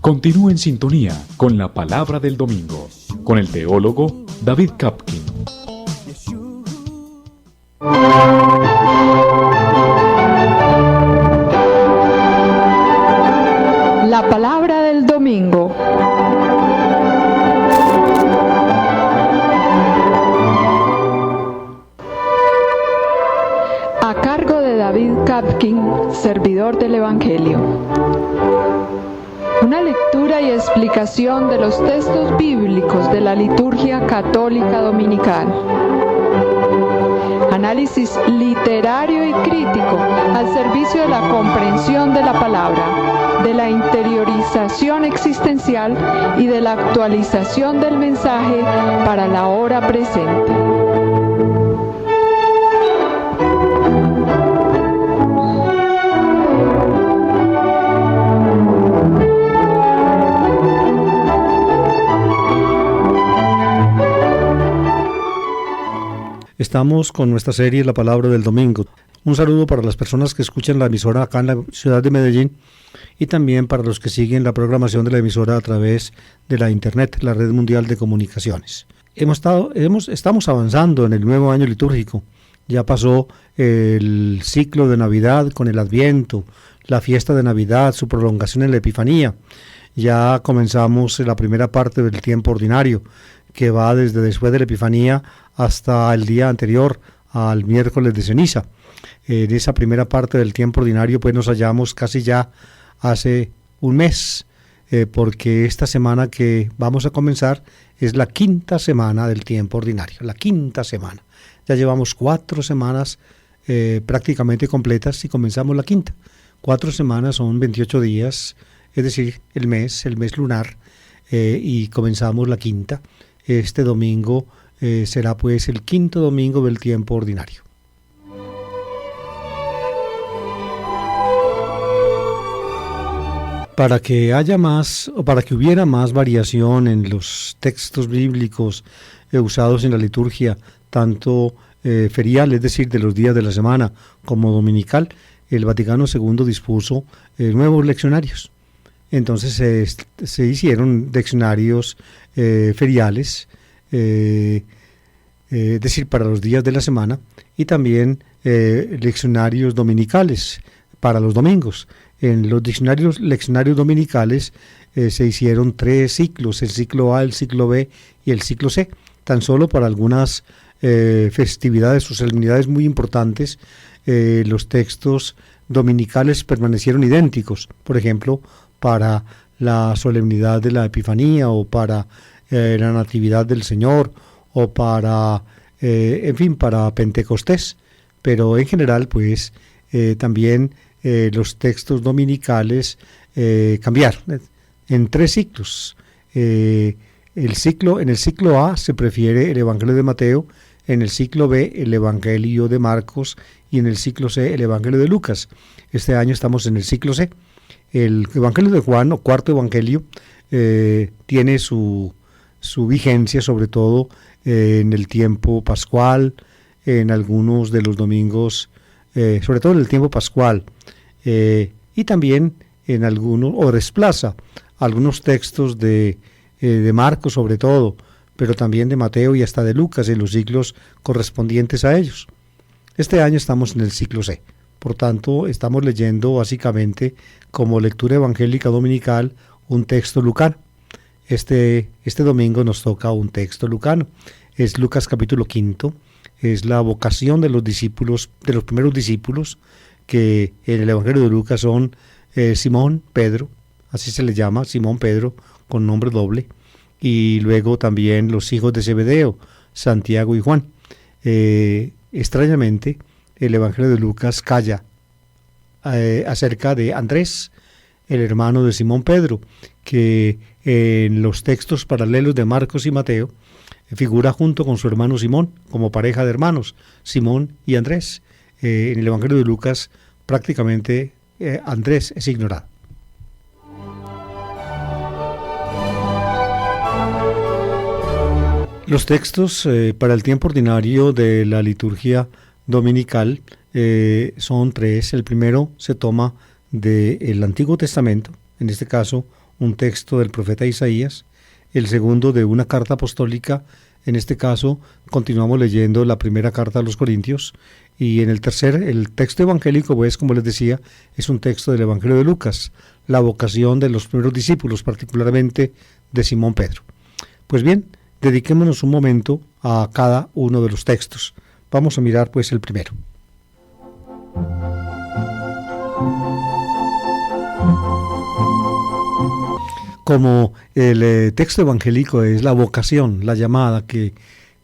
Continúe en sintonía con la Palabra del Domingo, con el teólogo David Kapkin. La Palabra del Domingo. A cargo de David Kapkin, servidor del Evangelio. Una lectura y explicación de los textos bíblicos de la liturgia católica dominical. Análisis literario y crítico al servicio de la comprensión de la palabra, de la interiorización existencial y de la actualización del mensaje para la hora presente. Estamos con nuestra serie La Palabra del Domingo. Un saludo para las personas que escuchan la emisora acá en la ciudad de Medellín y también para los que siguen la programación de la emisora a través de la Internet, la Red Mundial de Comunicaciones. Estamos avanzando en el nuevo año litúrgico. Ya pasó el ciclo de Navidad con el Adviento, la fiesta de Navidad, su prolongación en la Epifanía. Ya comenzamos la primera parte del tiempo ordinario, que va desde después de la Epifanía hasta el día anterior al miércoles de ceniza. En esa primera parte del tiempo ordinario pues nos hallamos casi ya hace un mes, porque esta semana que vamos a comenzar es la quinta semana del tiempo ordinario, la quinta semana. Ya llevamos 4 semanas prácticamente completas y comenzamos la quinta. 4 semanas son 28 días, es decir, el mes lunar, y comenzamos la quinta. Este domingo será pues el quinto domingo del tiempo ordinario. Para que haya más, o para que hubiera más variación en los textos bíblicos usados en la liturgia, tanto ferial, es decir, de los días de la semana, como dominical, el Vaticano II dispuso nuevos leccionarios. Entonces se hicieron leccionarios feriales, es decir, para los días de la semana, y también leccionarios dominicales para los domingos. En los leccionarios dominicales se hicieron 3 ciclos, el ciclo A, el ciclo B y el ciclo C, tan solo para algunas festividades o solemnidades muy importantes. Los textos dominicales permanecieron idénticos, por ejemplo, para la solemnidad de la Epifanía o para la Natividad del Señor o para, para Pentecostés. Pero en general, pues, también los textos dominicales cambiaron en 3 ciclos. En el ciclo A se prefiere el Evangelio de Mateo, en el ciclo B el Evangelio de Marcos y en el ciclo C el Evangelio de Lucas. Este año estamos en el ciclo C. El Evangelio de Juan, o cuarto Evangelio, tiene su vigencia sobre todo en el tiempo pascual, en algunos de los domingos, sobre todo en el tiempo pascual, y también en algunos, o desplaza algunos textos de Marcos sobre todo, pero también de Mateo y hasta de Lucas en los siglos correspondientes a ellos. Este año estamos en el ciclo C. Por tanto, estamos leyendo básicamente como lectura evangélica dominical un texto lucano. Este domingo nos toca un texto lucano. Es Lucas capítulo 5, es la vocación de los discípulos, de los primeros discípulos, que en el Evangelio de Lucas son Simón, Pedro, así se le llama, Simón Pedro, con nombre doble, y luego también los hijos de Zebedeo, Santiago y Juan. Extrañamente, el Evangelio de Lucas calla acerca de Andrés, el hermano de Simón Pedro, que en los textos paralelos de Marcos y Mateo figura junto con su hermano Simón como pareja de hermanos, Simón y Andrés. En el Evangelio de Lucas prácticamente Andrés es ignorado. Los textos para el tiempo ordinario de la liturgia dominical son 3. El primero se toma del Antiguo Testamento, en este caso un texto del profeta Isaías, el segundo de una carta apostólica. En este caso, continuamos leyendo la primera carta a los Corintios, y en el tercer, el texto evangélico, pues, como les decía, es un texto del Evangelio de Lucas, la vocación de los primeros discípulos, particularmente de Simón Pedro. Pues bien, dediquémonos un momento a cada uno de los textos. Vamos a mirar, pues, el primero. Como el texto evangélico es la vocación, la llamada que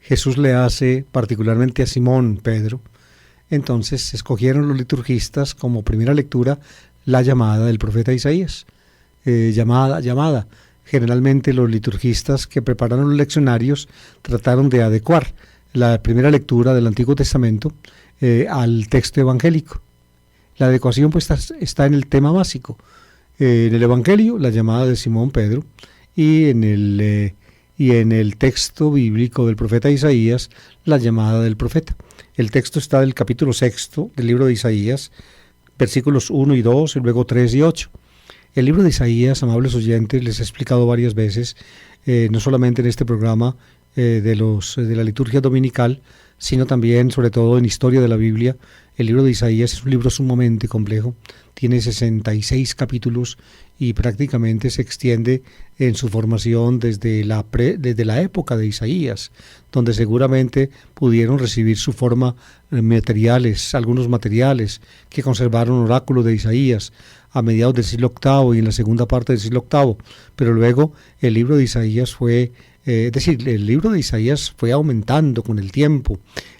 Jesús le hace particularmente a Simón Pedro, entonces escogieron los liturgistas como primera lectura la llamada del profeta Isaías. Llamada. Generalmente los liturgistas que prepararon los leccionarios trataron de adecuar la primera lectura del Antiguo Testamento al texto evangélico. La adecuación pues está en el tema básico. En el Evangelio, la llamada de Simón Pedro, y en el texto bíblico del profeta Isaías, la llamada del profeta. El texto está del capítulo 6 del libro de Isaías, versículos 1 y 2, y luego 3 y 8. El libro de Isaías, amables oyentes, les he explicado varias veces, no solamente en este programa de la liturgia dominical, sino también, sobre todo, en Historia de la Biblia. El libro de Isaías es un libro sumamente complejo, tiene 66 capítulos y prácticamente se extiende en su formación desde la época de Isaías, donde seguramente pudieron recibir su forma algunos materiales que conservaron oráculos de Isaías a mediados del siglo VIII y en la segunda parte del siglo VIII, pero luego el libro de Isaías el libro de Isaías fue aumentando con el tiempo.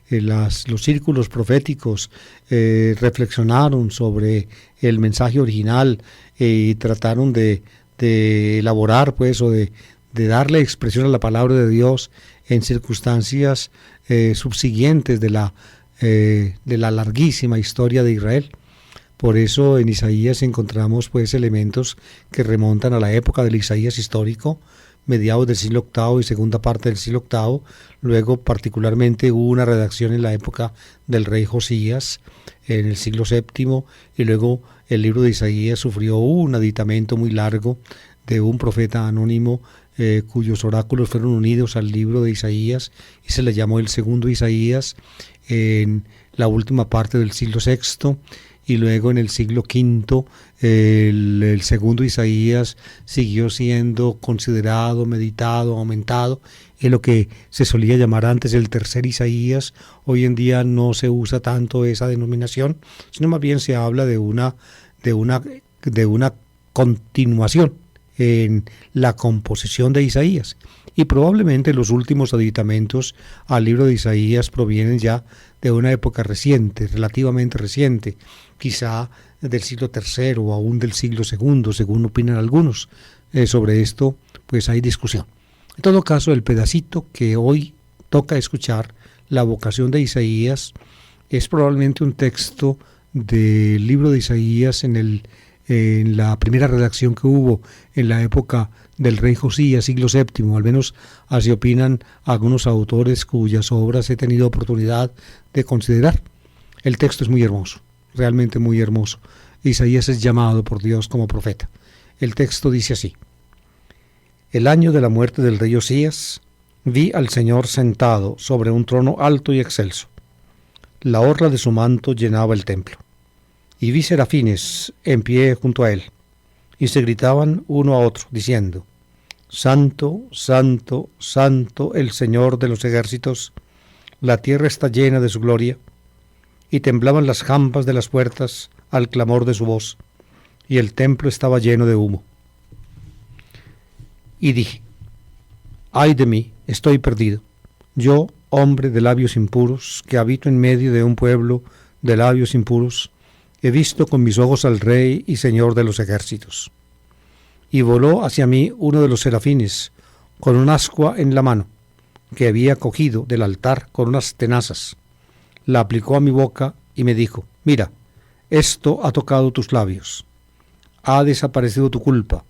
Los círculos proféticos reflexionaron sobre el mensaje original y trataron de elaborar, pues, o de darle expresión a la palabra de Dios en circunstancias subsiguientes de la larguísima historia de Israel. Por eso en Isaías encontramos, pues, elementos que remontan a la época del Isaías histórico, mediados del siglo VIII y segunda parte del siglo VIII. Luego particularmente hubo una redacción en la época del rey Josías, en el siglo VII, y luego el libro de Isaías sufrió un aditamento muy largo de un profeta anónimo cuyos oráculos fueron unidos al libro de Isaías, y se le llamó el segundo Isaías en la última parte del siglo VI. Y luego en el siglo V el segundo Isaías siguió siendo considerado, meditado, aumentado, en lo que se solía llamar antes el tercer Isaías. Hoy en día no se usa tanto esa denominación, sino más bien se habla de una continuación en la composición de Isaías. Y probablemente los últimos aditamentos al libro de Isaías provienen ya de una época reciente, relativamente reciente, quizá del siglo III o aún del siglo II, según opinan algunos. Sobre esto, pues hay discusión. En todo caso, el pedacito que hoy toca escuchar, la vocación de Isaías, es probablemente un texto del libro de Isaías en la primera redacción que hubo en la época del rey Josías, siglo VII, al menos así opinan algunos autores cuyas obras he tenido oportunidad de considerar. El texto es muy hermoso, realmente muy hermoso. Isaías es llamado por Dios como profeta. El texto dice así: el año de la muerte del rey Josías, vi al Señor sentado sobre un trono alto y excelso. La orla de su manto llenaba el templo, y vi serafines en pie junto a él, y se gritaban uno a otro, diciendo: Santo, Santo, Santo, el Señor de los ejércitos, la tierra está llena de su gloria. Y temblaban las jampas de las puertas al clamor de su voz, y el templo estaba lleno de humo. Y dije: ay de mí, estoy perdido, yo, hombre de labios impuros, que habito en medio de un pueblo de labios impuros, he visto con mis ojos al Rey y Señor de los ejércitos. Y voló hacia mí uno de los serafines, con un ascua en la mano, que había cogido del altar con unas tenazas. La aplicó a mi boca y me dijo: mira, esto ha tocado tus labios. Ha desaparecido tu culpa.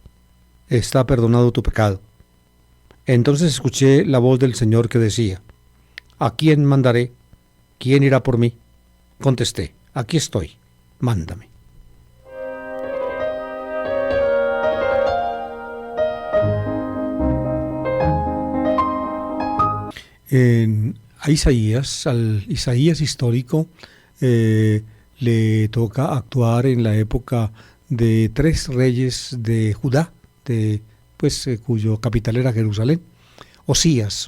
Está perdonado tu pecado. Entonces escuché la voz del Señor que decía: ¿a quién mandaré? ¿Quién irá por mí? Contesté: aquí estoy, mándame. A Isaías, al Isaías histórico, le toca actuar en la época de 3 reyes de Judá, cuyo capital era Jerusalén. Osías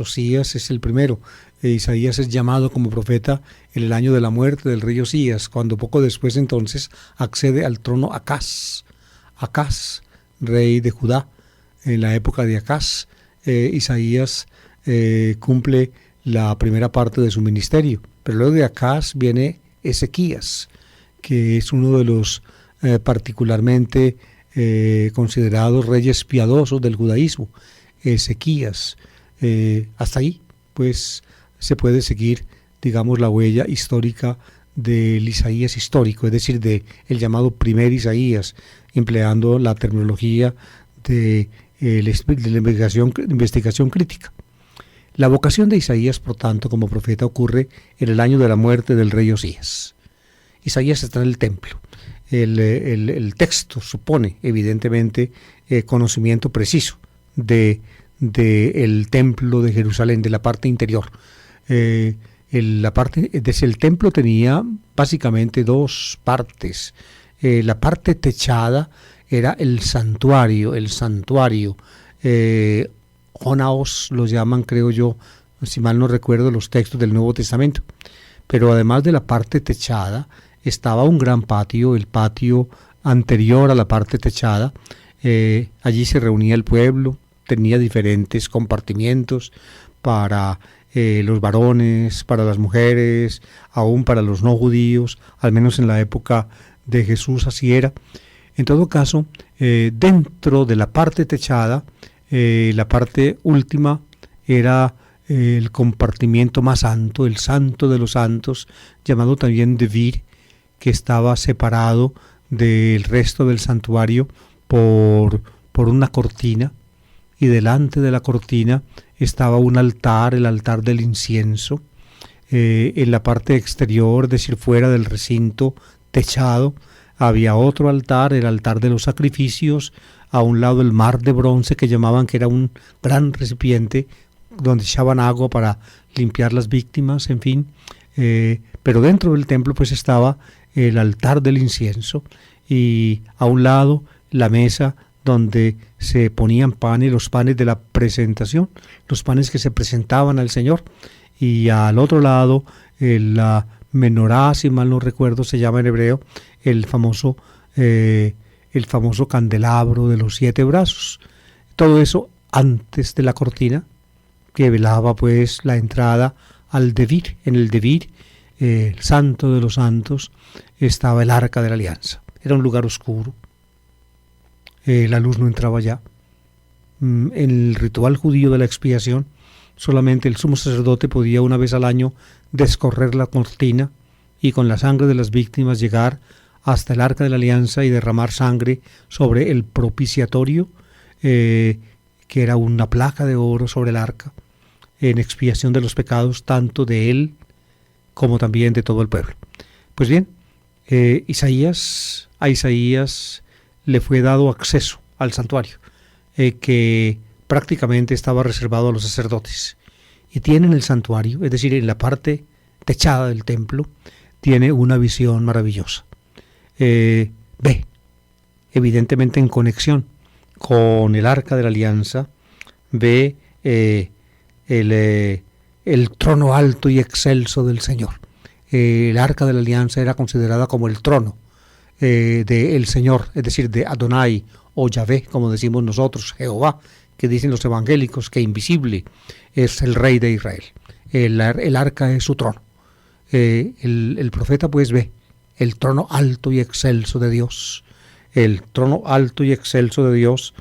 es el primero. Isaías es llamado como profeta en el año de la muerte del rey Osías, cuando poco después entonces accede al trono Acaz, rey de Judá. En la época de Acaz, Isaías cumple la primera parte de su ministerio, pero luego de Acaz viene Ezequías, que es uno de los particularmente considerados reyes piadosos del judaísmo. Ezequías, hasta ahí pues se puede seguir, digamos, la huella histórica del Isaías histórico, es decir, de el llamado primer Isaías, empleando la terminología de la investigación crítica. La vocación de Isaías, por tanto, como profeta ocurre en el año de la muerte del rey Osías. Isaías está en el templo. El texto supone, evidentemente, conocimiento preciso del templo de Jerusalén, de la parte interior. El templo tenía básicamente 2 partes. La parte techada era el santuario. Onaos lo llaman, creo yo, si mal no recuerdo, los textos del Nuevo Testamento. Pero además de la parte techada, estaba un gran patio, el patio anterior a la parte techada. Allí se reunía el pueblo, tenía diferentes compartimientos para los varones, para las mujeres, aún para los no judíos, al menos en la época de Jesús así era. En todo caso, dentro de la parte techada, la parte última era el compartimiento más santo, el santo de los santos, llamado también Devir, que estaba separado del resto del santuario por una cortina, y delante de la cortina estaba un altar, el altar del incienso. En la parte exterior, es decir, fuera del recinto techado, había otro altar, el altar de los sacrificios, a un lado el mar de bronce que llamaban, que era un gran recipiente donde echaban agua para limpiar las víctimas, en fin. Pero dentro del templo pues estaba el altar del incienso, y a un lado la mesa donde se ponían panes, los panes de la presentación, los panes que se presentaban al Señor, y al otro lado la menorá, si mal no recuerdo se llama en hebreo, el famoso candelabro de los 7 brazos. Todo eso antes de la cortina que velaba pues la entrada al Devir. En el Devir, el santo de los santos, estaba el arca de la alianza. Era un lugar oscuro, la luz no entraba allá. En el ritual judío de la expiación, solamente el sumo sacerdote podía una vez al año descorrer la cortina y con la sangre de las víctimas llegar hasta el arca de la alianza y derramar sangre sobre el propiciatorio, que era una placa de oro sobre el arca, en expiación de los pecados tanto de él como también de todo el pueblo. Pues bien, a Isaías le fue dado acceso al santuario, que prácticamente estaba reservado a los sacerdotes, y tiene en el santuario, es decir, en la parte techada del templo, tiene una visión maravillosa. Ve, evidentemente en conexión con el arca de la alianza, ve el trono alto y excelso del Señor. El arca de la alianza era considerada como el trono del Señor, es decir, de Adonai o Yahvé, como decimos nosotros, Jehová, que dicen los evangélicos, que invisible es el Rey de Israel. El arca es su trono. El profeta pues ve el trono alto y excelso de Dios. El trono alto y excelso de Dios.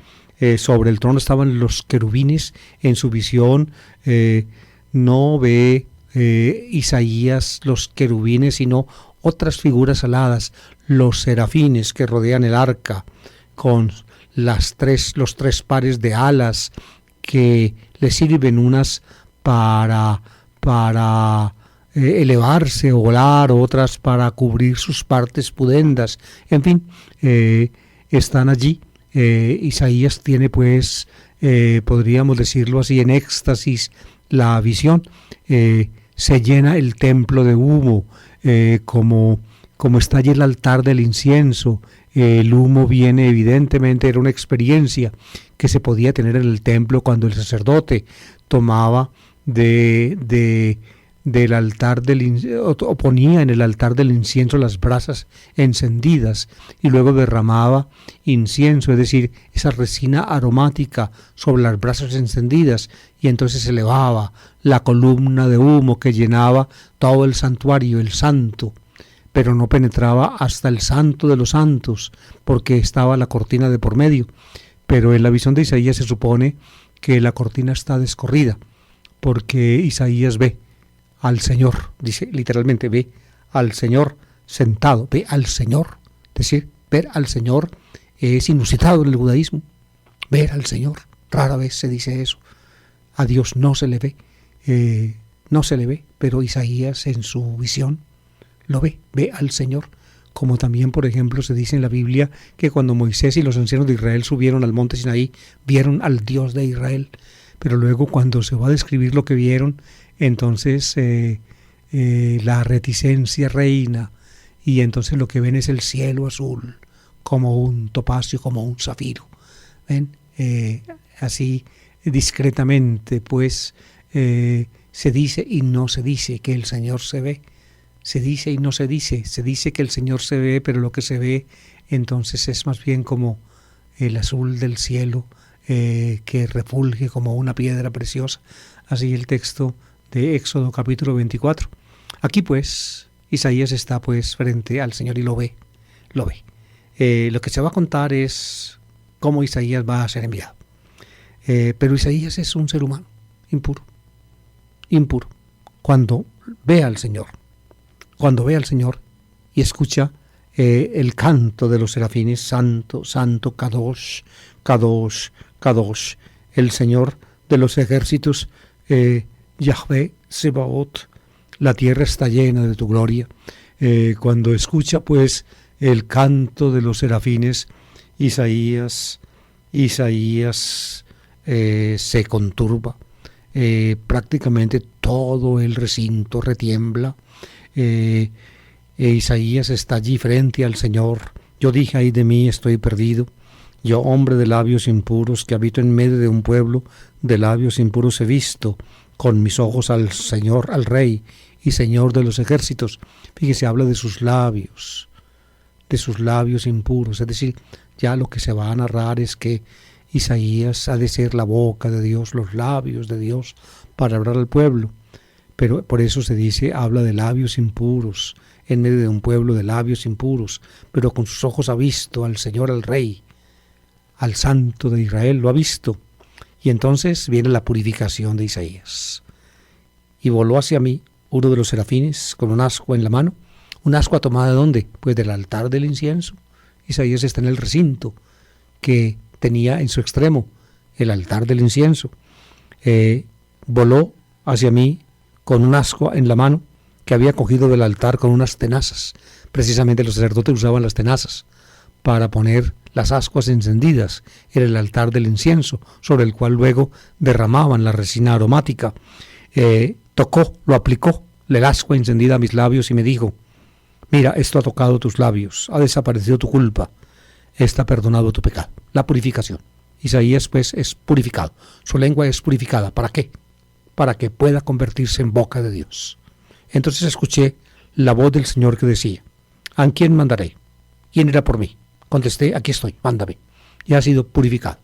Sobre el trono estaban los querubines. En su visión no ve Isaías los querubines, sino otras figuras aladas, los serafines que rodean el arca, con los 3 pares de alas que le sirven, unas para elevarse o volar, otras para cubrir sus partes pudendas. En fin, están allí. Isaías tiene pues, podríamos decirlo así, en éxtasis la visión, se llena el templo de humo, como está allí el altar del incienso. El humo viene, evidentemente, era una experiencia que se podía tener en el templo cuando el sacerdote tomaba del altar o ponía en el altar del incienso las brasas encendidas y luego derramaba incienso, es decir, esa resina aromática sobre las brasas encendidas, y entonces se elevaba la columna de humo que llenaba todo el santuario, el santo, pero no penetraba hasta el santo de los santos porque estaba la cortina de por medio. Pero en la visión de Isaías se supone que la cortina está descorrida, porque Isaías ve al Señor, dice literalmente, ve al Señor sentado, ve al Señor. Es decir, ver al Señor es inusitado en el judaísmo. Ver al Señor, rara vez se dice eso. A Dios no se le ve, pero Isaías en su visión lo ve al Señor. Como también, por ejemplo, se dice en la Biblia que cuando Moisés y los ancianos de Israel subieron al monte Sinaí, vieron al Dios de Israel. Pero luego, cuando se va a describir lo que vieron, entonces la reticencia reina, y entonces lo que ven es el cielo azul, como un topacio, como un zafiro. ¿Ven? Así discretamente, pues, se dice y no se dice que el Señor se ve. Se dice y no se dice que el Señor se ve, pero lo que se ve entonces es más bien como el azul del cielo, que refulge como una piedra preciosa. Así el texto de Éxodo capítulo 24. Aquí pues Isaías está pues frente al Señor y lo ve. Lo que se va a contar es cómo Isaías va a ser enviado. Pero Isaías es un ser humano impuro. Cuando ve al Señor y escucha el canto de los serafines, santo, santo, Kadosh, Kadosh, Kadosh, el Señor de los ejércitos, Yahvé Sebaot, la tierra está llena de tu gloria. Cuando escucha pues el canto de los serafines, Isaías se conturba, prácticamente todo el recinto retiembla. Isaías está allí frente al Señor. Yo dije, ay de mí, estoy perdido. Yo, hombre de labios impuros, que habito en medio de un pueblo de labios impuros, he visto con mis ojos al Señor, al Rey y Señor de los ejércitos. Fíjese, habla de sus labios impuros. Es decir, ya lo que se va a narrar es que Isaías ha de ser la boca de Dios, los labios de Dios para hablar al pueblo. Pero por eso se dice, habla de labios impuros, en medio de un pueblo de labios impuros, pero con sus ojos ha visto al Señor, al Rey, al Santo de Israel, lo ha visto. Y entonces viene la purificación de Isaías. Y voló hacia mí uno de los serafines con un ascua en la mano. ¿Un ascua tomada de dónde? Pues del altar del incienso. Isaías está en el recinto que tenía en su extremo el altar del incienso. Voló hacia mí con un ascua en la mano que había cogido del altar con unas tenazas. Precisamente los sacerdotes usaban las tenazas para poner las ascuas encendidas en el altar del incienso, sobre el cual luego derramaban la resina aromática. Tocó, lo aplicó, el ascua encendida a mis labios y me dijo, mira, esto ha tocado tus labios, ha desaparecido tu culpa, está perdonado tu pecado. La purificación. Isaías pues es purificado, su lengua es purificada. ¿Para qué? Para que pueda convertirse en boca de Dios. Entonces escuché la voz del Señor que decía, ¿a quién mandaré? ¿Quién irá por mí? Contesté, aquí estoy, mándame. Ya ha sido purificado.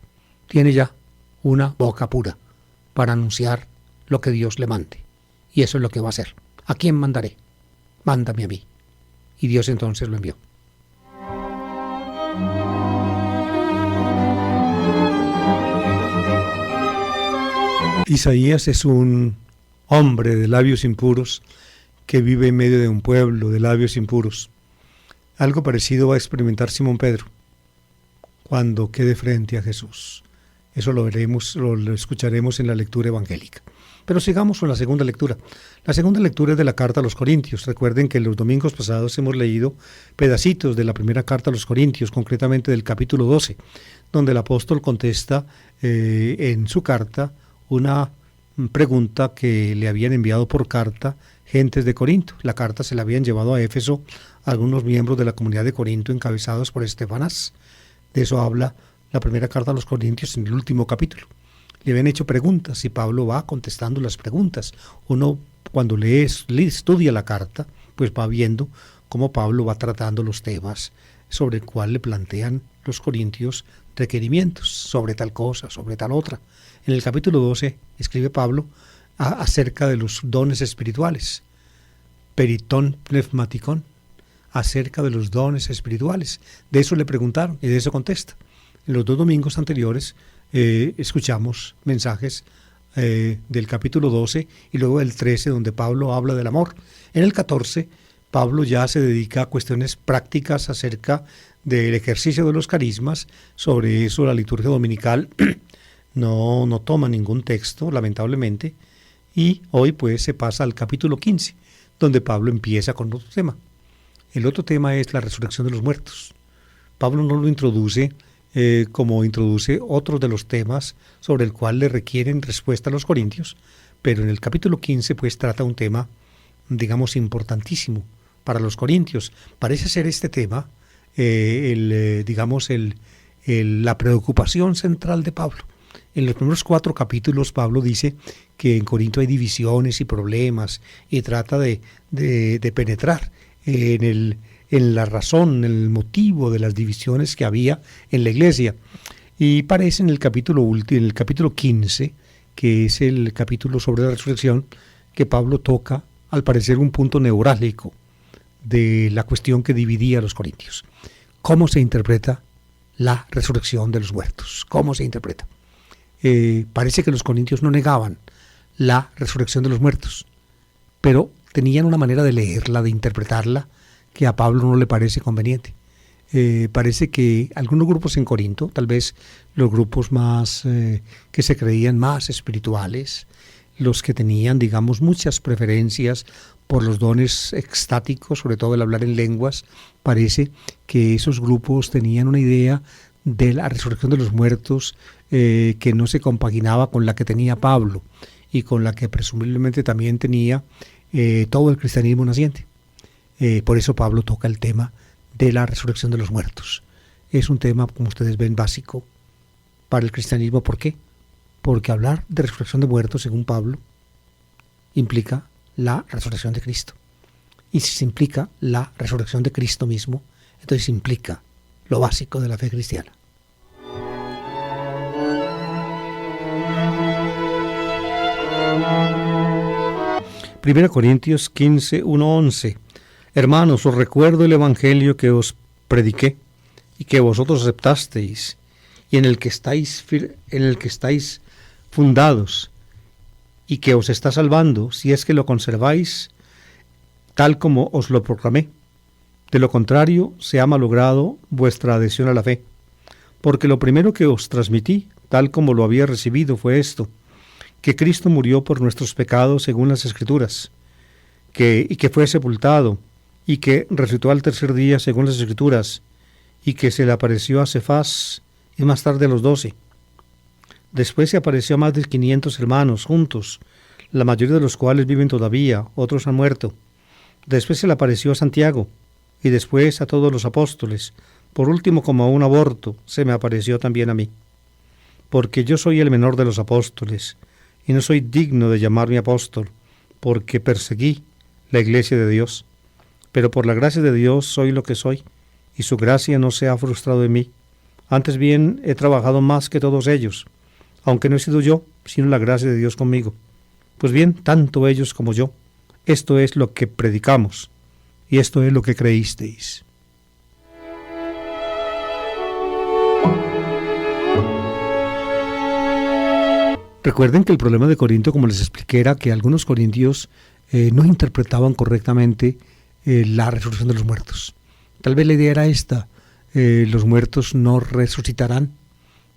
Tiene ya una boca pura para anunciar lo que Dios le mande. Y eso es lo que va a hacer. ¿A quién mandaré? Mándame a mí. Y Dios entonces lo envió. Isaías es un hombre de labios impuros que vive en medio de un pueblo de labios impuros. Algo parecido va a experimentar Simón Pedro cuando quede frente a Jesús. Eso lo veremos, lo escucharemos en la lectura evangélica. Pero sigamos con la segunda lectura. La segunda lectura es de la carta a los Corintios. Recuerden que los domingos pasados hemos leído pedacitos de la primera carta a los Corintios, concretamente del capítulo 12, donde el apóstol contesta en su carta una pregunta que le habían enviado por carta gentes de Corinto. La carta se la habían llevado a Éfeso algunos miembros de la comunidad de Corinto encabezados por Estefanás. De eso habla la primera carta a los Corintios en el último capítulo. Le habían hecho preguntas y Pablo va contestando las preguntas. Uno cuando estudia la carta, pues va viendo cómo Pablo va tratando los temas sobre el cual le plantean los corintios requerimientos sobre tal cosa, sobre tal otra. En el capítulo 12 escribe Pablo acerca de los dones espirituales, peritón pneumaticón, acerca de los dones espirituales. De eso le preguntaron y de eso contesta. En los 2 domingos anteriores escuchamos mensajes del capítulo 12 y luego del 13 donde Pablo habla del amor. En el 14 Pablo ya se dedica a cuestiones prácticas acerca del ejercicio de los carismas. Sobre eso la liturgia dominical no toma ningún texto, lamentablemente, y hoy pues se pasa al capítulo 15, donde Pablo empieza con otro tema. El otro tema es la resurrección de los muertos. Pablo no lo introduce como introduce otros de los temas sobre el cual le requieren respuesta a los corintios, pero en el capítulo 15 pues trata un tema, digamos, importantísimo para los corintios. Parece ser este tema la preocupación central de Pablo. En los primeros 4 capítulos Pablo dice que en Corinto hay divisiones y problemas y trata de penetrar en la razón, en el motivo de las divisiones que había en la iglesia. Y parece en el capítulo 15, que es el capítulo sobre la resurrección, que Pablo toca, al parecer, un punto neurálgico de la cuestión que dividía a los corintios. ¿Cómo se interpreta la resurrección de los muertos? ¿Cómo se interpreta? Parece que los corintios no negaban la resurrección de los muertos, pero tenían una manera de leerla, de interpretarla, que a Pablo no le parece conveniente. Parece que algunos grupos en Corinto, tal vez los grupos más que se creían más espirituales, los que tenían, digamos, muchas preferencias por los dones extáticos, sobre todo el hablar en lenguas, parece que esos grupos tenían una idea de la resurrección de los muertos que no se compaginaba con la que tenía Pablo y con la que presumiblemente también tenía todo el cristianismo naciente. Por eso Pablo toca el tema de la resurrección de los muertos. Es un tema, como ustedes ven, básico para el cristianismo. ¿Por qué? Porque hablar de resurrección de muertos, según Pablo, implica la resurrección de Cristo. Y si se implica la resurrección de Cristo mismo, entonces implica lo básico de la fe cristiana. Primera Corintios 15, 1-11. Hermanos, os recuerdo el evangelio que os prediqué y que vosotros aceptasteis y en el que estáis fundados y que os está salvando si es que lo conserváis tal como os lo proclamé. De lo contrario, se ha malogrado vuestra adhesión a la fe. Porque lo primero que os transmití, tal como lo había recibido, fue esto: que Cristo murió por nuestros pecados según las Escrituras, y que fue sepultado, y que resucitó al tercer día según las Escrituras, y que se le apareció a Cefas y más tarde a los 12. Después se apareció a más de 500 hermanos juntos, la mayoría de los cuales viven todavía, otros han muerto. Después se le apareció a Santiago, y después a todos los apóstoles. Por último, como a un aborto, se me apareció también a mí. Porque yo soy el menor de los apóstoles, y no soy digno de llamarme apóstol, porque perseguí la iglesia de Dios. Pero por la gracia de Dios soy lo que soy, y su gracia no se ha frustrado en mí. Antes bien, he trabajado más que todos ellos, aunque no he sido yo, sino la gracia de Dios conmigo. Pues bien, tanto ellos como yo, esto es lo que predicamos, y esto es lo que creísteis. Recuerden que el problema de Corinto, como les expliqué, era que algunos corintios no interpretaban correctamente la resurrección de los muertos. Tal vez la idea era esta: los muertos no resucitarán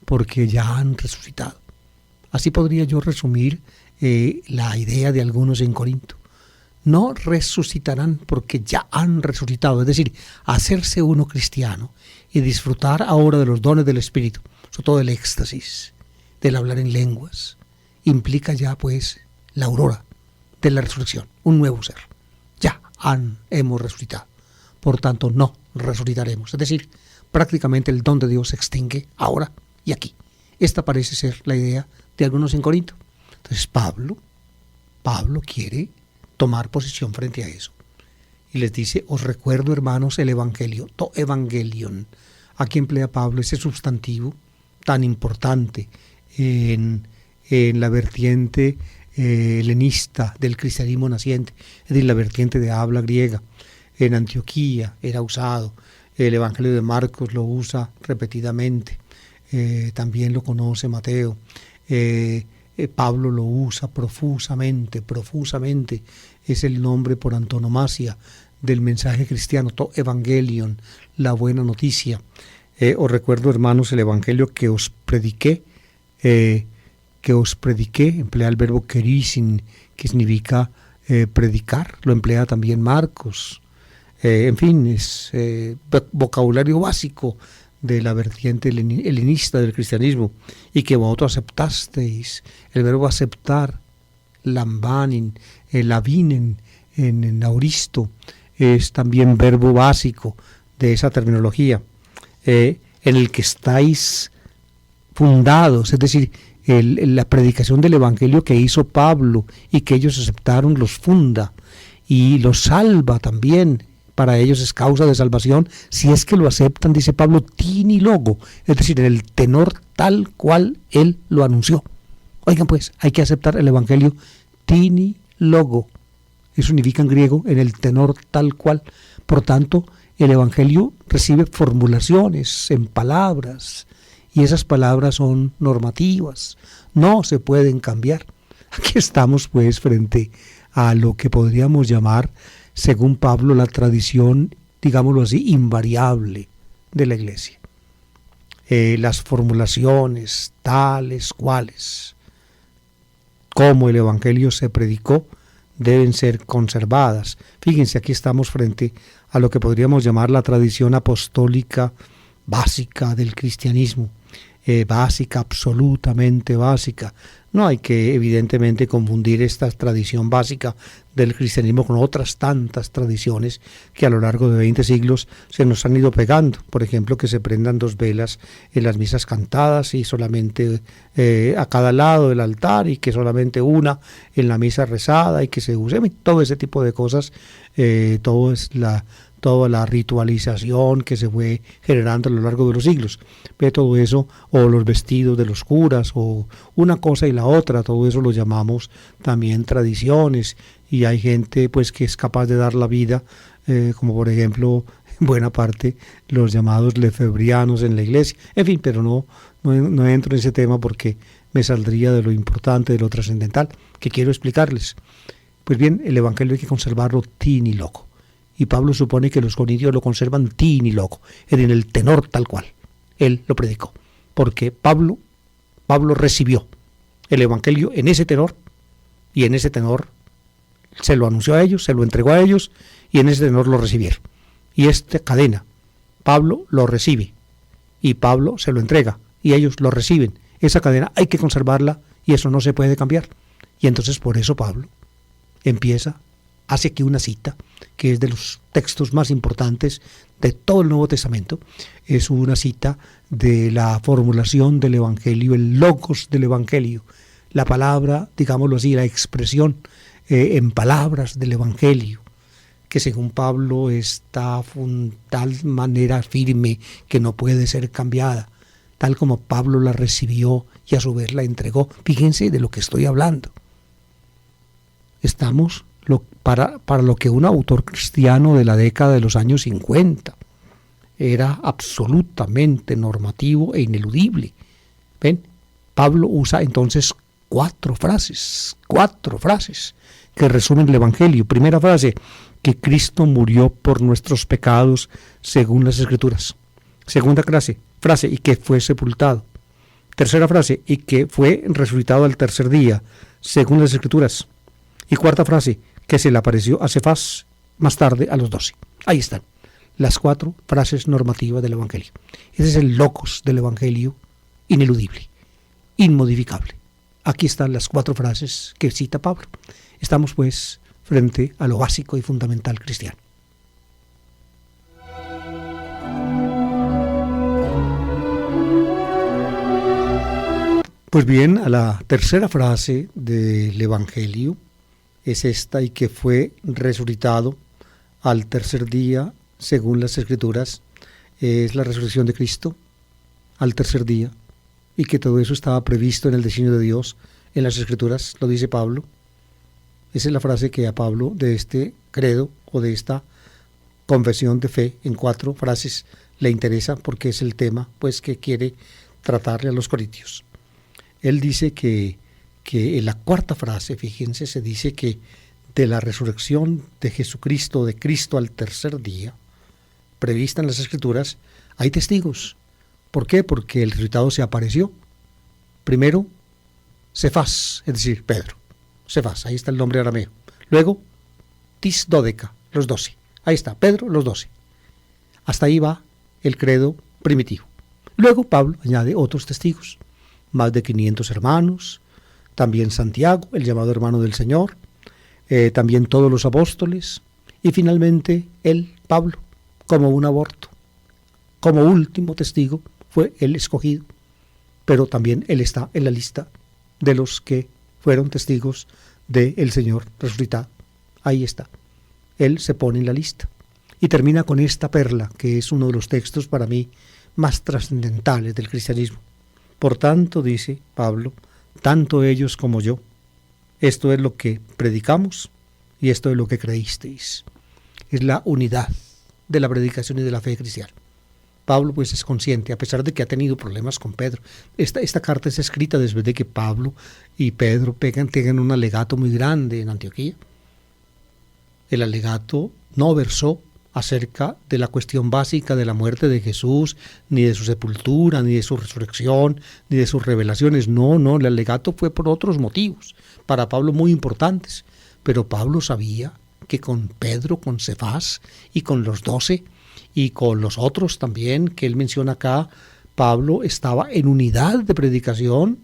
porque ya han resucitado. Así podría yo resumir la idea de algunos en Corinto. No resucitarán porque ya han resucitado, es decir, hacerse uno cristiano y disfrutar ahora de los dones del Espíritu, sobre todo del éxtasis, del hablar en lenguas implica ya pues la aurora de la resurrección, un nuevo ser. Ya hemos resucitado, por tanto no resucitaremos. Es decir, prácticamente el don de Dios se extingue ahora y aquí. Esta parece ser la idea de algunos en Corinto. Entonces Pablo quiere tomar posición frente a eso. Y les dice, os recuerdo, hermanos, el evangelio, to evangelion. Aquí emplea Pablo ese sustantivo tan importante en la vertiente helenista del cristianismo naciente, es decir, la vertiente de habla griega. En Antioquía era usado, el evangelio de Marcos lo usa repetidamente, también lo conoce Mateo, Pablo lo usa profusamente, es el nombre por antonomasia del mensaje cristiano, to evangelion, la buena noticia. Os recuerdo, hermanos, el evangelio que os prediqué, emplea el verbo kerisin, que significa predicar, lo emplea también Marcos. En fin, es vocabulario básico de la vertiente helenista del cristianismo, y que vosotros aceptasteis. El verbo aceptar, lambanin, lavinen, en auristo, es también verbo básico de esa terminología, en el que estáis fundados, es decir, la predicación del evangelio que hizo Pablo y que ellos aceptaron los funda y los salva también. Para ellos es causa de salvación si es que lo aceptan, dice Pablo, tini logo, es decir, en el tenor tal cual él lo anunció. Oigan pues, hay que aceptar el evangelio tini logo. Eso significa en griego en el tenor tal cual. Por tanto, el evangelio recibe formulaciones en palabras, y esas palabras son normativas, no se pueden cambiar. Aquí estamos pues frente a lo que podríamos llamar, según Pablo, la tradición, digámoslo así, invariable de la Iglesia. Las formulaciones tales cuales, como el evangelio se predicó, deben ser conservadas. Fíjense, aquí estamos frente a lo que podríamos llamar la tradición apostólica básica del cristianismo, básica, absolutamente básica. No hay que evidentemente confundir esta tradición básica del cristianismo con otras tantas tradiciones que a lo largo de 20 siglos se nos han ido pegando. Por ejemplo, que se prendan 2 velas en las misas cantadas y solamente a cada lado del altar, y que solamente una en la misa rezada, y que se use todo ese tipo de cosas. Toda la ritualización que se fue generando a lo largo de los siglos. Pero todo eso, o los vestidos de los curas, o una cosa y la otra, todo eso lo llamamos también tradiciones, y hay gente pues que es capaz de dar la vida, como por ejemplo, en buena parte, los llamados lefebrianos en la iglesia. En fin, pero no entro en ese tema porque me saldría de lo importante, de lo trascendental, que quiero explicarles. Pues bien, el evangelio hay que conservarlo tini loco. Y Pablo supone que los corintios lo conservan tini loco, en el tenor tal cual él lo predicó, porque Pablo recibió el evangelio en ese tenor, y en ese tenor se lo anunció a ellos, se lo entregó a ellos, y en ese tenor lo recibieron. Y esta cadena, Pablo lo recibe, y Pablo se lo entrega, y ellos lo reciben. Esa cadena hay que conservarla, y eso no se puede cambiar. Y entonces por eso Pablo hace aquí una cita que es de los textos más importantes de todo el Nuevo Testamento. Es una cita de la formulación del Evangelio, el logos del Evangelio, la palabra, digámoslo así, la expresión en palabras del Evangelio, que según Pablo está de tal manera firme que no puede ser cambiada, tal como Pablo la recibió y a su vez la entregó. Fíjense de lo que estoy hablando. Estamos para lo que un autor cristiano de la década de los años 50 era absolutamente normativo e ineludible. ¿Ven? Pablo usa entonces 4 frases que resumen el Evangelio. Primera frase, que Cristo murió por nuestros pecados según las Escrituras. Segunda frase, y que fue sepultado. Tercera frase, y que fue resucitado al tercer día según las Escrituras. Y cuarta frase, que se le apareció a Cefas más tarde a los 12. Ahí están las 4 frases normativas del Evangelio. Ese es el logos del Evangelio, ineludible, inmodificable. Aquí están las 4 frases que cita Pablo. Estamos pues frente a lo básico y fundamental cristiano. Pues bien, a la tercera frase del Evangelio es esta: y que fue resucitado al tercer día, según las Escrituras. Es la resurrección de Cristo al tercer día, y que todo eso estaba previsto en el designio de Dios en las Escrituras, lo dice Pablo. Esa es la frase que a Pablo, de este credo o de esta confesión de fe en 4 frases, le interesa, porque es el tema pues que quiere tratarle a los corintios. Él dice que en la 4ª frase, fíjense, se dice que de la resurrección de Jesucristo, de Cristo al tercer día, prevista en las Escrituras, hay testigos. ¿Por qué? Porque el resucitado se apareció. Primero, Cefas, es decir, Pedro. Cefas, ahí está el nombre arameo. Luego, tis dódeca, los 12. Ahí está, Pedro, los 12. Hasta ahí va el credo primitivo. Luego Pablo añade otros testigos. Más de 500 hermanos, también Santiago, el llamado hermano del Señor, también todos los apóstoles, y finalmente él, Pablo, como un aborto. Como último testigo fue el escogido, pero también él está en la lista de los que fueron testigos del Señor resucitado. Ahí está. Él se pone en la lista. Y termina con esta perla, que es uno de los textos para mí más trascendentales del cristianismo. Por tanto, dice Pablo, tanto ellos como yo, esto es lo que predicamos y esto es lo que creísteis. Es la unidad de la predicación y de la fe cristiana. Pablo pues es consciente, a pesar de que ha tenido problemas con Pedro. Esta carta es escrita después de que Pablo y Pedro tengan un alegato muy grande en Antioquía. El alegato no versó acerca de la cuestión básica de la muerte de Jesús, ni de su sepultura, ni de su resurrección, ni de sus revelaciones. No, el alegato fue por otros motivos, para Pablo muy importantes. Pero Pablo sabía que con Pedro, con Cefas y con los 12 y con los otros también que él menciona acá, Pablo estaba en unidad de predicación.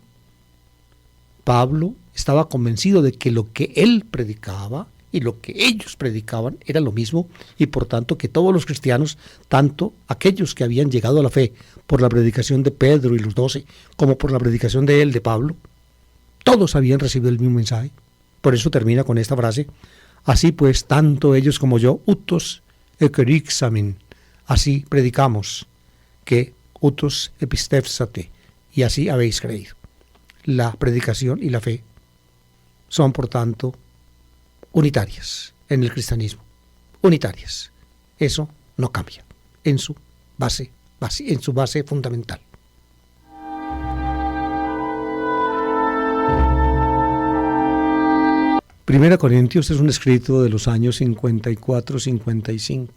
Pablo estaba convencido de que lo que él predicaba y lo que ellos predicaban era lo mismo, y por tanto que todos los cristianos, tanto aquellos que habían llegado a la fe por la predicación de Pedro y los 12, como por la predicación de él, de Pablo, todos habían recibido el mismo mensaje. Por eso termina con esta frase: así pues, tanto ellos como yo, utos ekerixamin, así predicamos, que utos epistefsate, y así habéis creído. La predicación y la fe son, por tanto, unitarias en el cristianismo, unitarias. Eso no cambia en su base fundamental. Primera Corintios es un escrito de los años 54-55,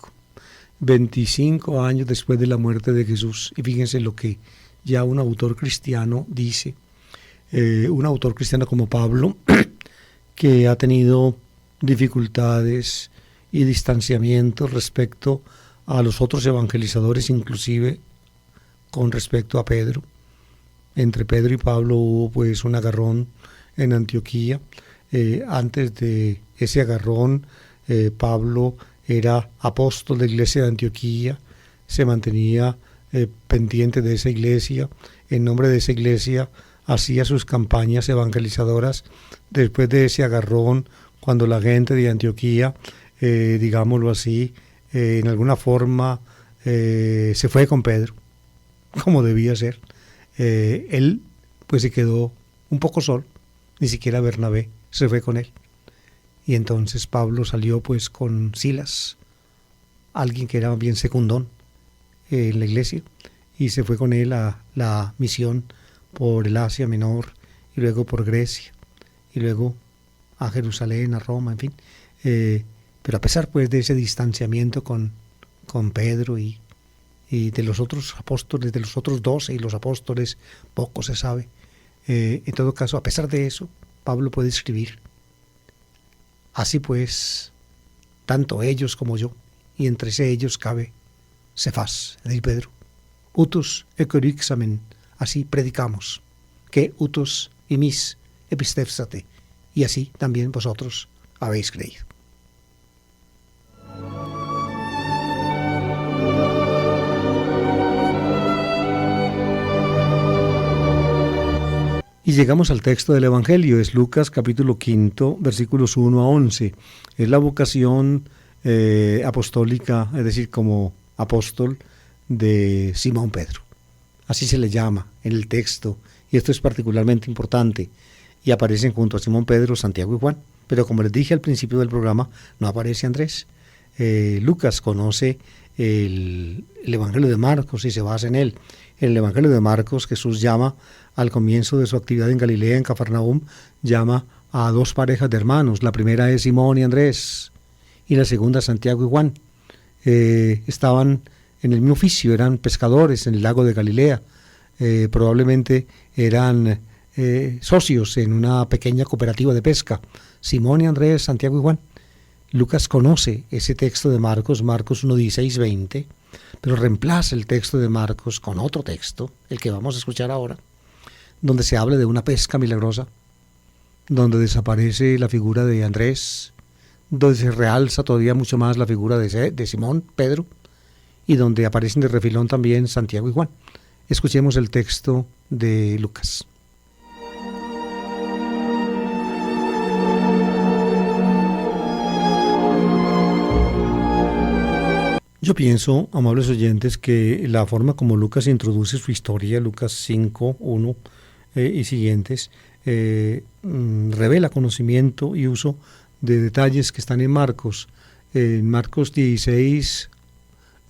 25 años después de la muerte de Jesús. Y fíjense lo que ya un autor cristiano dice, un autor cristiano como Pablo, que ha tenido dificultades y distanciamientos respecto a los otros evangelizadores, inclusive con respecto a Pedro. Entre Pedro y Pablo hubo pues un agarrón en Antioquía. Antes de ese agarrón, Pablo era apóstol de la iglesia de Antioquía, se mantenía pendiente de esa iglesia, en nombre de esa iglesia hacía sus campañas evangelizadoras. Después de ese agarrón, cuando la gente de Antioquía, digámoslo así, en alguna forma se fue con Pedro, como debía ser, él pues se quedó un poco solo, ni siquiera Bernabé se fue con él. Y entonces Pablo salió pues con Silas, alguien que era bien secundón en la iglesia, y se fue con él a la misión por el Asia Menor, y luego por Grecia, y luego a Jerusalén, a Roma, en fin. Pero a pesar pues de ese distanciamiento con Pedro y de los otros apóstoles, de los otros 12 y los apóstoles, poco se sabe. En todo caso, a pesar de eso, Pablo puede escribir: así pues, tanto ellos como yo, y entre ellos cabe Cefas, es decir, Pedro, utos ekerixamen, así predicamos, que utos imis, epistépsate, y así también vosotros habéis creído. Y llegamos al texto del Evangelio, es Lucas capítulo 5, versículos 1 a 11. Es la vocación apostólica, es decir, como apóstol de Simón Pedro. Así se le llama en el texto, y esto es particularmente importante. Y aparecen junto a Simón Pedro, Santiago y Juan. Pero como les dije al principio del programa, no aparece Andrés. Lucas conoce el Evangelio de Marcos y se basa en él. En el Evangelio de Marcos, Jesús llama al comienzo de su actividad en Galilea, en Cafarnaúm, llama a dos parejas de hermanos. La primera es Simón y Andrés, y la segunda Santiago y Juan. Estaban en el mismo oficio, eran pescadores en el lago de Galilea. Probablemente eran socios en una pequeña cooperativa de pesca. Simón y Andrés, Santiago y Juan. Lucas conoce ese texto de Marcos 1, 16, 20, pero reemplaza el texto de Marcos con otro texto, el que vamos a escuchar ahora, donde se habla de una pesca milagrosa, donde desaparece la figura de Andrés, donde se realza todavía mucho más la figura de Simón, Pedro, y donde aparecen de refilón también Santiago y Juan. Escuchemos el texto de Lucas. Yo pienso, amables oyentes, que la forma como Lucas introduce su historia, Lucas 5, 1 y siguientes, revela conocimiento y uso de detalles que están en Marcos. En Marcos 16,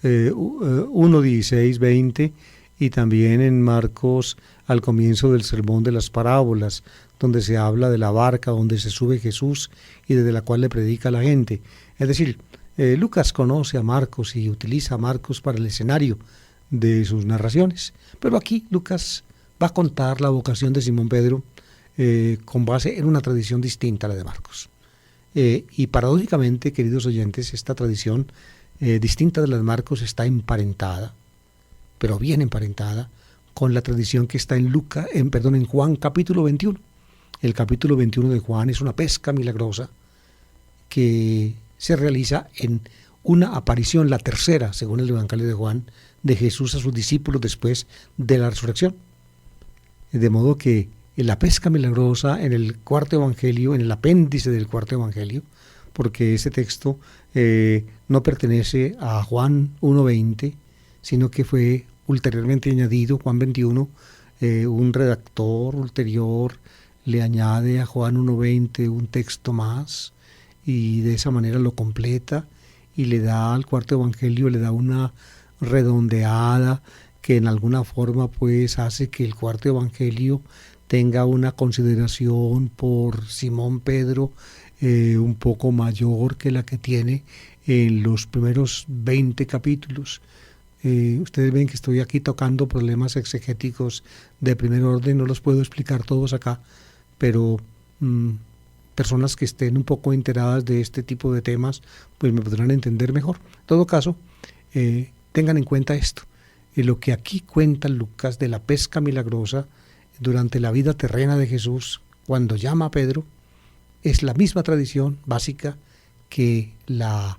1, 16, 20, y también en Marcos al comienzo del sermón de las parábolas, donde se habla de la barca donde se sube Jesús y desde la cual le predica a la gente. Es decir, Lucas conoce a Marcos y utiliza a Marcos para el escenario de sus narraciones. Pero aquí Lucas va a contar la vocación de Simón Pedro con base en una tradición distinta a la de Marcos. Y paradójicamente, queridos oyentes, esta tradición distinta de la de Marcos está emparentada, pero bien emparentada, con la tradición que está en Juan capítulo 21. El capítulo 21 de Juan es una pesca milagrosa que se realiza en una aparición, la tercera, según el Evangelio de Juan, de Jesús a sus discípulos después de la resurrección. De modo que en la pesca milagrosa, en el cuarto Evangelio, en el apéndice del cuarto Evangelio, porque ese texto no pertenece a Juan 1.20, sino que fue ulteriormente añadido, Juan 21, un redactor ulterior le añade a Juan 1.20 un texto más, y de esa manera lo completa y le da al cuarto evangelio, le da una redondeada que en alguna forma pues hace que el cuarto evangelio tenga una consideración por Simón Pedro un poco mayor que la que tiene en los primeros 20 capítulos. Ustedes ven que estoy aquí tocando problemas exegéticos de primer orden, no los puedo explicar todos acá, pero personas que estén un poco enteradas de este tipo de temas, pues me podrán entender mejor. En todo caso, tengan en cuenta esto. Lo que aquí cuenta Lucas de la pesca milagrosa durante la vida terrena de Jesús, cuando llama a Pedro, es la misma tradición básica que la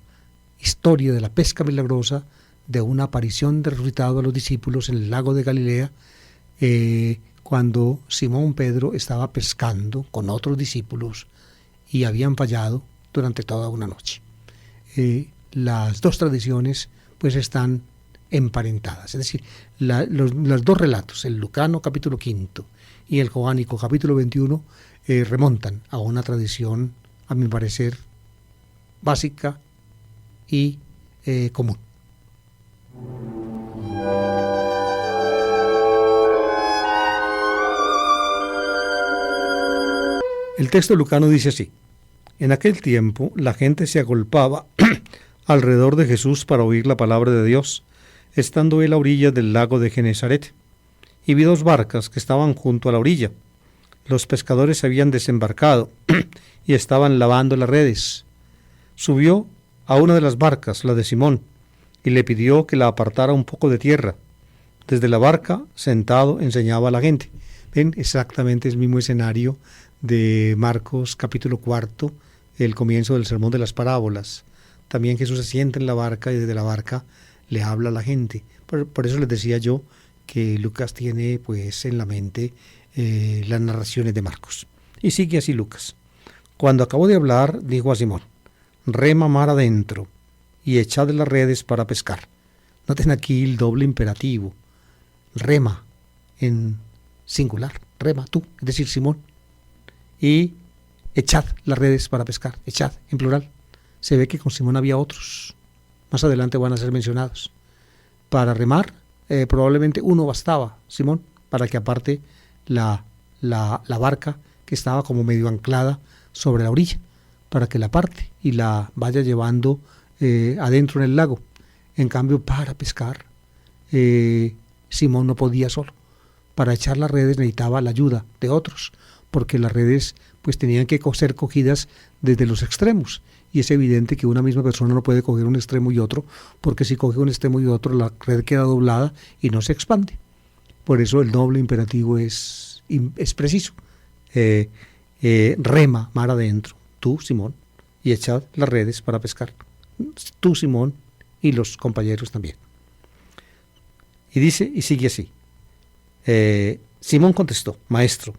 historia de la pesca milagrosa de una aparición de resucitado a los discípulos en el lago de Galilea, cuando Simón Pedro estaba pescando con otros discípulos y habían fallado durante toda una noche. Las dos tradiciones pues están emparentadas, es decir, los dos relatos, el lucano capítulo 5 y el joánico capítulo 21, remontan a una tradición, a mi parecer, básica y común. El texto lucano dice así: en aquel tiempo la gente se agolpaba alrededor de Jesús para oír la palabra de Dios, estando él a orillas del lago de Genesaret, y vi dos barcas que estaban junto a la orilla. Los pescadores se habían desembarcado y estaban lavando las redes. Subió a una de las barcas, la de Simón, y le pidió que la apartara un poco de tierra. Desde la barca, sentado, enseñaba a la gente. Ven, exactamente el mismo escenario de Marcos capítulo 4, el comienzo del sermón de las parábolas. También Jesús se sienta en la barca y desde la barca le habla a la gente. Por eso les decía yo que Lucas tiene pues en la mente las narraciones de Marcos. Y sigue así Lucas. Cuando acabó de hablar, dijo a Simón: rema mar adentro y echad las redes para pescar. Noten aquí el doble imperativo. Rema en singular, rema tú, es decir, Simón. Y echad las redes para pescar, echad en plural. Se ve que con Simón había otros. Más adelante van a ser mencionados. Para remar, probablemente uno bastaba, Simón, para que aparte la barca que estaba como medio anclada sobre la orilla, para que la parte y la vaya llevando adentro en el lago. En cambio, para pescar, Simón no podía solo. Para echar las redes necesitaba la ayuda de otros, porque las redes pues tenían que ser cogidas desde los extremos. Y es evidente que una misma persona no puede coger un extremo y otro, porque si coge un extremo y otro, la red queda doblada y no se expande. Por eso el doble imperativo es preciso. Rema mar adentro, tú, Simón, y echad las redes para pescar. Tú, Simón, y los compañeros también. Y dice, y sigue así. Simón contestó: Maestro,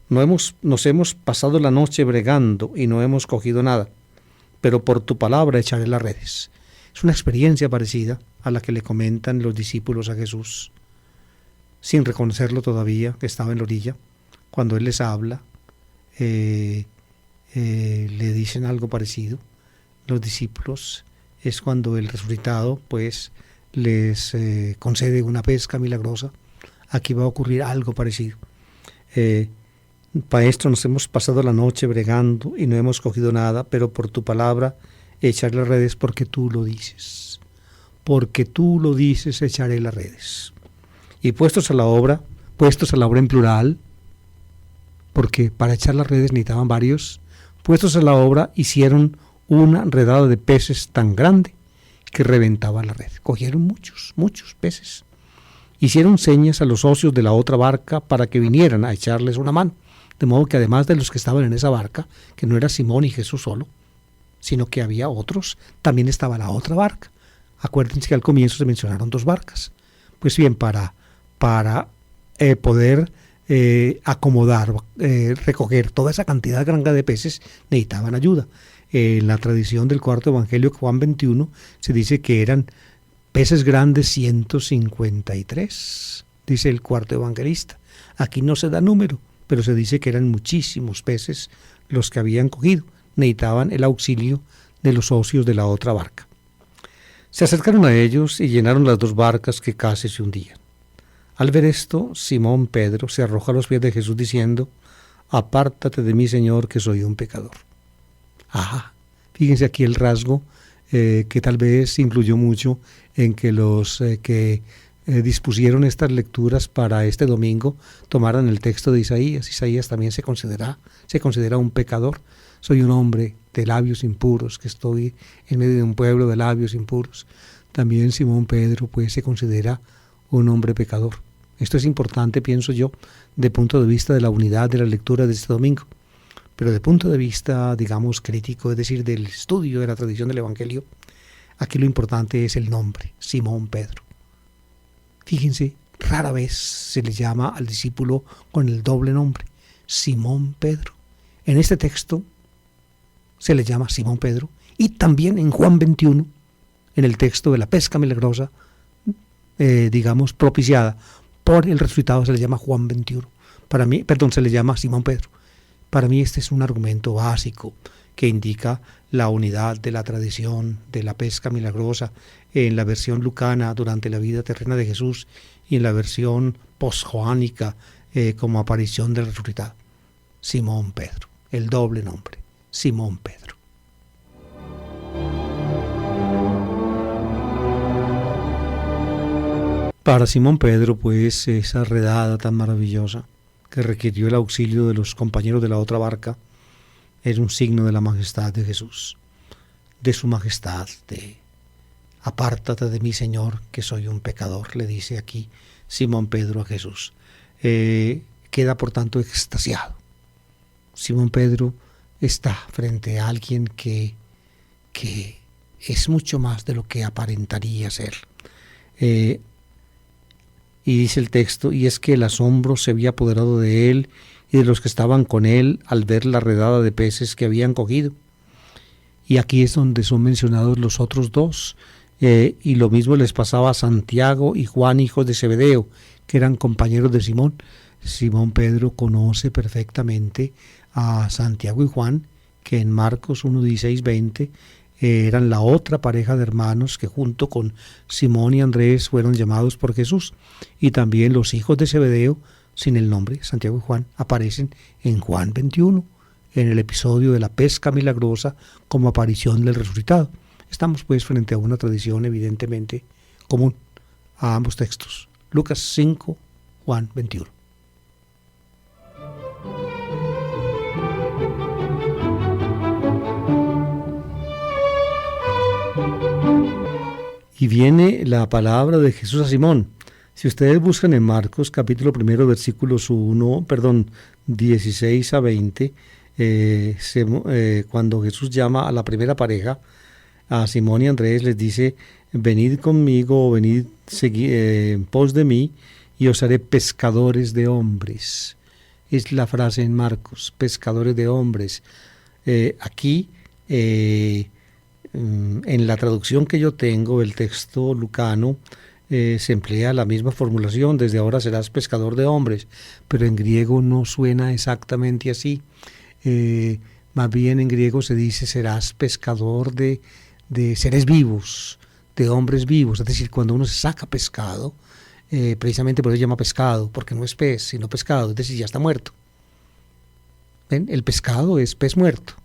nos hemos pasado la noche bregando y no hemos cogido nada, pero por tu palabra echaré las redes. Es una experiencia parecida a la que le comentan los discípulos a Jesús, sin reconocerlo todavía, que estaba en la orilla. Cuando Él les habla, le dicen algo parecido. Los discípulos es cuando el resucitado pues les concede una pesca milagrosa. Aquí va a ocurrir algo parecido. Maestro, nos hemos pasado la noche bregando y no hemos cogido nada, pero por tu palabra echaré las redes, porque tú lo dices. Porque tú lo dices, echaré las redes. Y puestos a la obra en plural, porque para echar las redes necesitaban varios, puestos a la obra hicieron una redada de peces tan grande que reventaba la red. Cogieron muchos peces. Hicieron señas a los socios de la otra barca para que vinieran a echarles una mano. De modo que además de los que estaban en esa barca, que no era Simón y Jesús solo, sino que había otros, también estaba la otra barca. Acuérdense que al comienzo se mencionaron 2 barcas. Pues bien, para poder acomodar, recoger toda esa cantidad grande de peces, necesitaban ayuda. En la tradición del cuarto evangelio, Juan 21, se dice que eran peces grandes 153, dice el cuarto evangelista. Aquí no se da número, pero se dice que eran muchísimos peces los que habían cogido. Necesitaban el auxilio de los socios de la otra barca. Se acercaron a ellos y llenaron las 2 barcas, que casi se hundían. Al ver esto, Simón Pedro se arrojó a los pies de Jesús diciendo: apártate de mí, Señor, que soy un pecador. Fíjense aquí el rasgo que tal vez influyó mucho en que los que dispusieron estas lecturas para este domingo tomaran el texto de Isaías. Isaías también se considera un pecador. Soy un hombre de labios impuros, que estoy en medio de un pueblo de labios impuros. También Simón Pedro pues se considera un hombre pecador. Esto es importante, pienso yo, de punto de vista de la unidad de la lectura de este domingo. Pero de punto de vista, digamos, crítico, es decir, del estudio de la tradición del Evangelio, aquí lo importante es el nombre, Simón Pedro. Fíjense, rara vez se le llama al discípulo con el doble nombre, Simón Pedro. En este texto se le llama Simón Pedro, y también en Juan 21, en el texto de la pesca milagrosa, digamos, propiciada por el resucitado, se le llama Juan 21. Se le llama Simón Pedro. Para mí este es un argumento básico que indica la unidad de la tradición de la pesca milagrosa en la versión lucana durante la vida terrena de Jesús y en la versión posjoánica como aparición del resucitado. Simón Pedro, el doble nombre, Simón Pedro. Para Simón Pedro, pues, esa redada tan maravillosa que requirió el auxilio de los compañeros de la otra barca es un signo de la majestad de Jesús, de su majestad, de apártate de mí, Señor, que soy un pecador, le dice aquí Simón Pedro a Jesús. Queda por tanto extasiado. Simón Pedro está frente a alguien que es mucho más de lo que aparentaría ser. Y dice el texto, y es que el asombro se había apoderado de él y de los que estaban con él al ver la redada de peces que habían cogido. Y aquí es donde son mencionados los otros dos, y lo mismo les pasaba a Santiago y Juan, hijos de Zebedeo, que eran compañeros de Simón. Simón Pedro conoce perfectamente a Santiago y Juan, que en Marcos 1, 16, 20 eran la otra pareja de hermanos que junto con Simón y Andrés fueron llamados por Jesús. Y también los hijos de Zebedeo, sin el nombre, Santiago y Juan, aparecen en Juan 21, en el episodio de la pesca milagrosa como aparición del resucitado. Estamos pues frente a una tradición evidentemente común a ambos textos. Lucas 5, Juan 21. Y viene la palabra de Jesús a Simón. Si ustedes buscan en Marcos capítulo 1, versículos 16 a 20, cuando Jesús llama a la primera pareja, a Simón y Andrés, les dice: venid conmigo, venid en pos de mí, y os haré pescadores de hombres. Es la frase en Marcos, pescadores de hombres. Aquí, en la traducción que yo tengo, el texto lucano, se emplea la misma formulación: desde ahora serás pescador de hombres, pero en griego no suena exactamente así. Más bien en griego se dice: serás pescador de seres vivos, de hombres vivos. Es decir, cuando uno se saca pescado, precisamente por eso se llama pescado, porque no es pez, sino pescado, es decir, ya está muerto. ¿Ven? El pescado es pez muerto.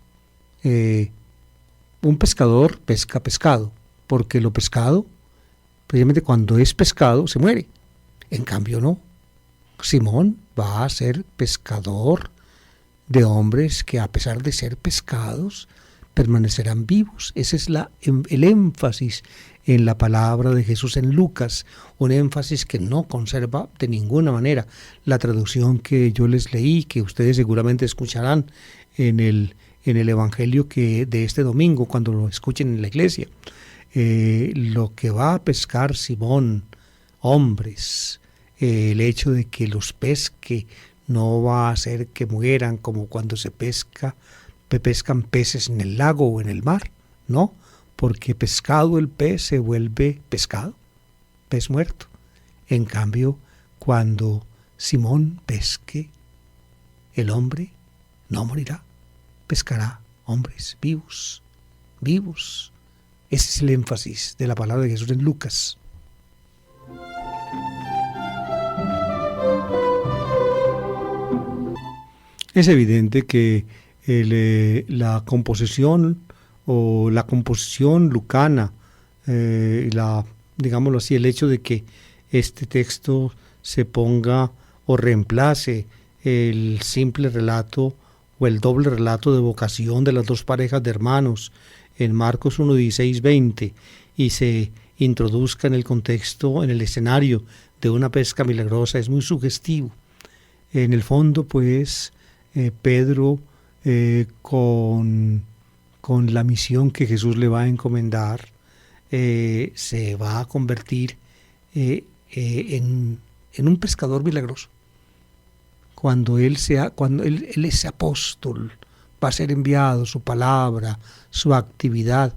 Un pescador pesca pescado, porque lo pescado, precisamente cuando es pescado, se muere. En cambio no. Simón va a ser pescador de hombres que, a pesar de ser pescados, permanecerán vivos. Ese es el énfasis en la palabra de Jesús en Lucas, un énfasis que no conserva de ninguna manera la traducción que yo les leí, que ustedes seguramente escucharán en el Evangelio de este domingo, cuando lo escuchen en la iglesia. Lo que va a pescar Simón, hombres, el hecho de que los pesque no va a hacer que mueran como cuando se pescan peces en el lago o en el mar, no, porque pescado el pez se vuelve pescado, pez muerto. En cambio, cuando Simón pesque, el hombre no morirá, pescará hombres vivos, vivos. Ese es el énfasis de la palabra de Jesús en Lucas. Es evidente que la composición o la composición lucana, digámoslo así, el hecho de que este texto se ponga o reemplace el simple relato o el doble relato de vocación de las dos parejas de hermanos en Marcos 1, 16, 20, y se introduzca en el contexto, en el escenario de una pesca milagrosa, es muy sugestivo. En el fondo, pues, Pedro, con la misión que Jesús le va a encomendar, se va a convertir en un pescador milagroso. Cuando él es apóstol, va a ser enviado, su palabra, su actividad,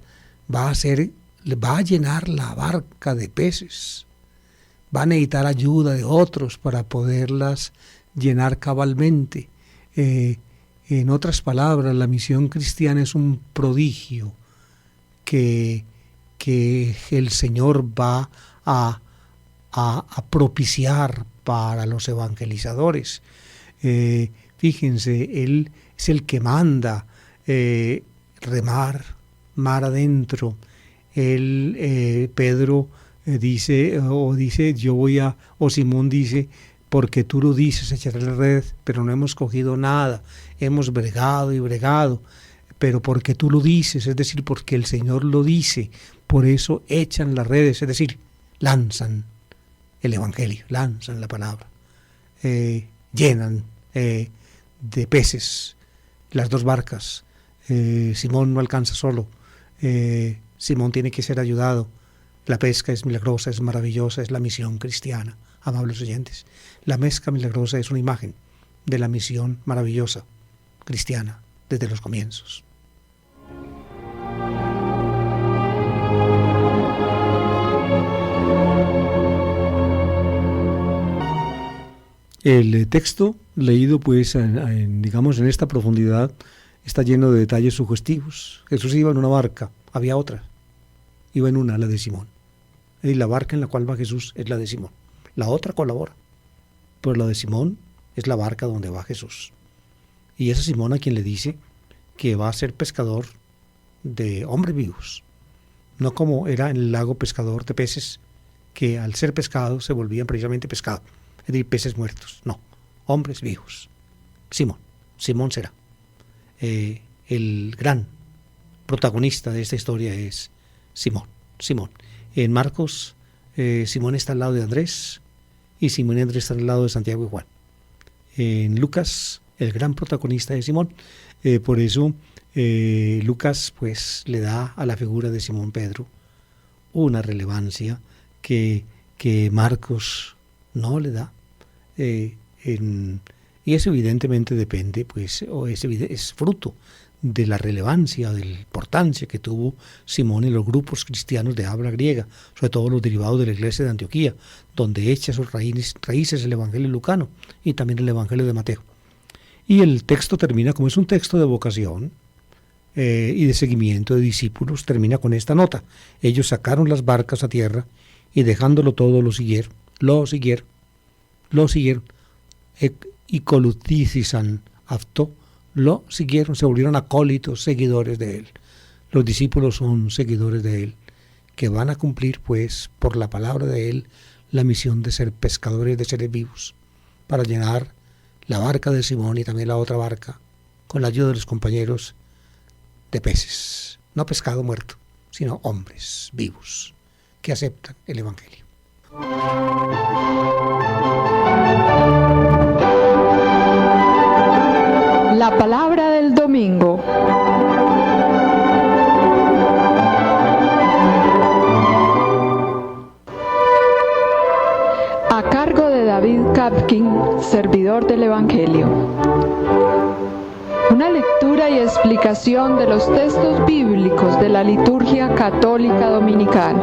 va a llenar la barca de peces, va a necesitar ayuda de otros para poderlas llenar cabalmente. En otras palabras, la misión cristiana es un prodigio que el Señor va a propiciar para los evangelizadores. Fíjense, Él es el que manda remar mar adentro. Pedro dice, o Simón dice: porque tú lo dices, echaré la red, pero no hemos cogido nada, hemos bregado y bregado, pero porque tú lo dices, es decir, porque el Señor lo dice, por eso echan las redes, es decir, lanzan el Evangelio, lanzan la palabra, llenan de peces las dos barcas. Simón no alcanza solo. Simón tiene que ser ayudado. La pesca es milagrosa, es maravillosa, es la misión cristiana, amables oyentes. La pesca milagrosa es una imagen de la misión maravillosa cristiana desde los comienzos. El texto leído pues digamos en esta profundidad está lleno de detalles sugestivos. Jesús iba en una barca, había otra, iba en una, la de Simón. Y la barca en la cual va Jesús es la de Simón. La otra colabora, pero la de Simón es la barca donde va Jesús. Y es a Simón a quien le dice que va a ser pescador de hombres vivos, no como era en el lago pescador de peces, que al ser pescados se volvían precisamente pescado, es decir, peces muertos. No, hombres vivos. Simón será. El gran protagonista de esta historia es Simón. En Marcos, Simón está al lado de Andrés y Simón y Andrés están al lado de Santiago y Juan. En Lucas, el gran protagonista es Simón. Por eso Lucas pues le da a la figura de Simón Pedro una relevancia que Marcos no le da. Y eso evidentemente depende, pues, o es fruto de la relevancia, de la importancia que tuvo Simón en los grupos cristianos de habla griega, sobre todo los derivados de la iglesia de Antioquía, donde echa sus raíces el evangelio lucano y también el evangelio de Mateo. Y el texto termina, como es un texto de vocación y de seguimiento de discípulos, termina con esta nota: ellos sacaron las barcas a tierra y dejándolo todo lo siguieron, y coluticisan afto, lo siguieron, se volvieron acólitos, seguidores de él. Los discípulos son seguidores de él, que van a cumplir, pues, por la palabra de él, la misión de ser pescadores de seres vivos, para llenar la barca de Simón y también la otra barca, con la ayuda de los compañeros, de peces, no pescado muerto, sino hombres vivos, que aceptan el evangelio. La palabra del domingo. A cargo de David Kapkin, servidor del Evangelio. Una lectura y explicación de los textos bíblicos de la liturgia católica dominical.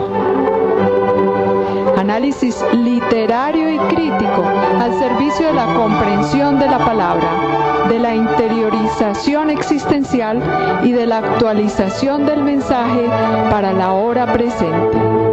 Análisis literario y crítico al servicio de la comprensión de la palabra, de la interiorización existencial y de la actualización del mensaje para la hora presente.